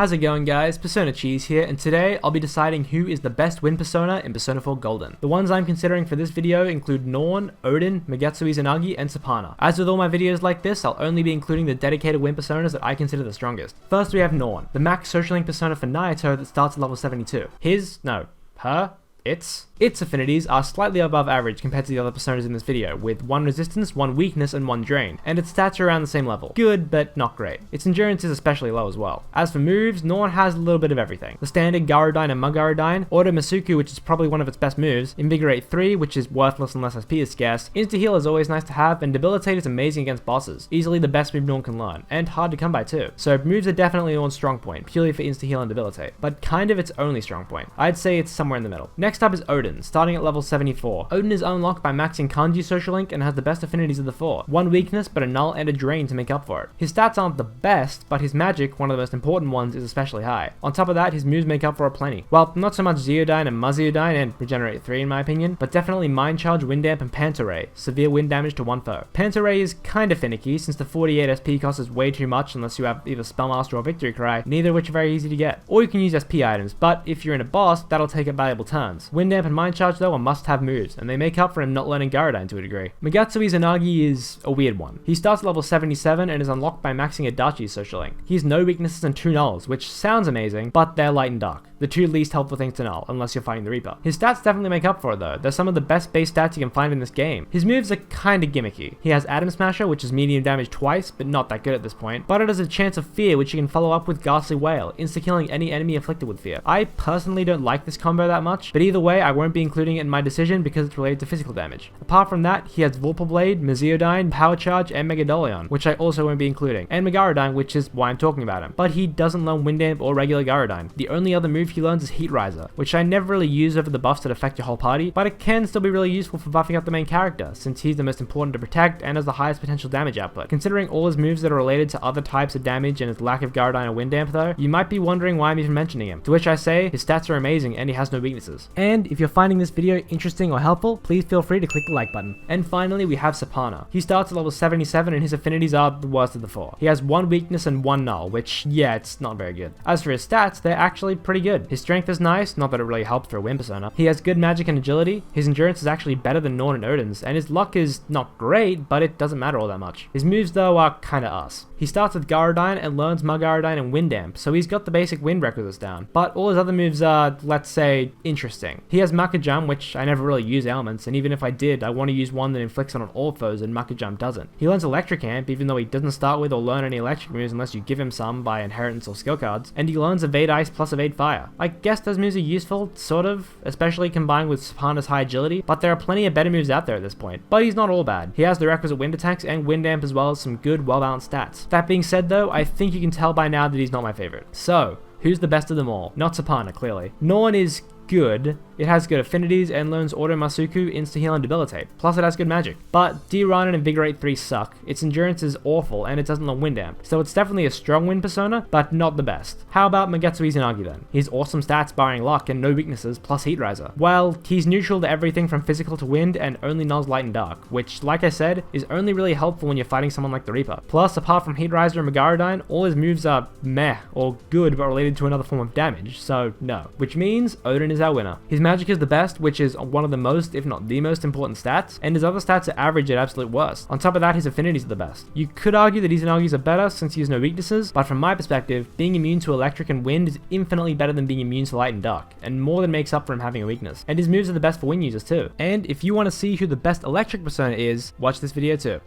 How's it going, guys? Persona Cheese here, and today I'll be deciding who is the best wind persona in Persona 4 Golden. The ones I'm considering for this video include Norn, Odin, Magatsu-Izanagi, and Suparna. As with all my videos like this, I'll only be including the dedicated wind personas that I consider the strongest. First we have Norn, the max social link persona for Naito that starts at level 72. Its affinities are slightly above average compared to the other personas in this video, with 1 resistance, 1 weakness, and 1 drain, and its stats are around the same level. Good, but not great. Its endurance is especially low as well. As for moves, Norn has a little bit of everything. The standard Garudyne and Magarudyne, Auto Masuku, which is probably one of its best moves, Invigorate 3, which is worthless unless SP is scarce, Insta-Heal is always nice to have, and Debilitate is amazing against bosses, easily the best move Norn can learn, and hard to come by too. So moves are definitely Norn's strong point, purely for Insta-Heal and Debilitate, but kind of its only strong point. I'd say it's somewhere in the middle. Next up is Odin, starting at level 74. Odin is unlocked by maxing Kanji social link and has the best affinities of the 4. 1 weakness, but a null and a drain to make up for it. His stats aren't the best, but his magic, one of the most important ones, is especially high. On top of that, his moves make up for it plenty. Well, not so much Zeodyne and Muzzyudyne and Regenerate 3 in my opinion, but definitely Mind Charge, Wind Damp, and Panta Ray, severe wind damage to one foe. Panta Ray is kinda finicky, since the 48 SP cost is way too much unless you have either Spellmaster or Victory Cry, neither of which are very easy to get. Or you can use SP items, but if you're in a boss, that'll take up valuable turns. Wind Damp and Mind Charge though are must-have moves, and they make up for him not learning Garudyne to a degree. Magatsu-Izanagi is a weird one. He starts at level 77 and is unlocked by maxing Adachi's social link. He has no weaknesses and 2 nulls, which sounds amazing, but they're light and dark, the 2 least helpful things to null, unless you're fighting the Reaper. His stats definitely make up for it though. They're some of the best base stats you can find in this game. His moves are kinda gimmicky. He has Atom Smasher, which is medium damage twice, but not that good at this point, but it has a chance of fear, which you can follow up with Ghastly Wail, insta-killing any enemy afflicted with fear. I personally don't like this combo that much, but either way, I won't be including it in my decision because it's related to physical damage. Apart from that, he has Vorpal Blade, Muzzyudyne, Power Charge, and Megadolion, which I also won't be including, and Magarudyne, which is why I'm talking about him. But he doesn't learn Wind Damp or regular Garudyne. The only other move he learns is Heat Riser, which I never really use over the buffs that affect your whole party, but it can still be really useful for buffing up the main character, since he's the most important to protect and has the highest potential damage output. Considering all his moves that are related to other types of damage and his lack of Garudyne or Wind Damp though, you might be wondering why I'm even mentioning him, to which I say, his stats are amazing and he has no weaknesses. And if you're finding this video interesting or helpful, please feel free to click the like button. And finally, we have Suparna. He starts at level 77 and his affinities are the worst of the 4. He has 1 weakness and 1 null, which, yeah, it's not very good. As for his stats, they're actually pretty good. His strength is nice, not that it really helps for a wind persona. He has good magic and agility. His endurance is actually better than Norn and Odin's, and his luck is not great, but it doesn't matter all that much. His moves though are kinda us. He starts with Garudyne and learns Magarudyne and Wind Damp, so he's got the basic wind requisites down, but all his other moves are, let's say, interesting. He has Makajam, which I never really use elements, and even if I did, I want to use one that inflicts on all foes and Makajam doesn't. He learns Electric Amp, even though he doesn't start with or learn any electric moves unless you give him some by inheritance or skill cards, and he learns Evade Ice plus Evade Fire. I guess those moves are useful, sort of, especially combined with Suparna's high agility, but there are plenty of better moves out there at this point. But he's not all bad. He has the requisite wind attacks and Wind Damp as well as some good, well-balanced stats. That being said though, I think you can tell by now that he's not my favorite. So, who's the best of them all? Not Suparna, clearly. Norn is good. It has good affinities and learns Auto Masuku, Insta-Heal, and Debilitate. Plus it has good magic. But D-Run and Invigorate 3 suck, its endurance is awful, and it doesn't learn Wind Damp. So it's definitely a strong wind persona, but not the best. How about Magatsu-Izanagi then? He's awesome stats barring luck and no weaknesses, plus Heat Riser. Well, he's neutral to everything from physical to wind and only nulls light and dark, which, like I said, is only really helpful when you're fighting someone like the Reaper. Plus, apart from Heat Riser and Magarudyne, all his moves are meh, or good but related to another form of damage, so no. Which means Odin is our winner. His magic is the best, which is one of the most, if not the most important stats, and his other stats are average at absolute worst. On top of that, his affinities are the best. You could argue that Izanagi's are better since he has no weaknesses, but from my perspective, being immune to electric and wind is infinitely better than being immune to light and dark, and more than makes up for him having a weakness. And his moves are the best for wind users too. And if you want to see who the best electric persona is, watch this video too.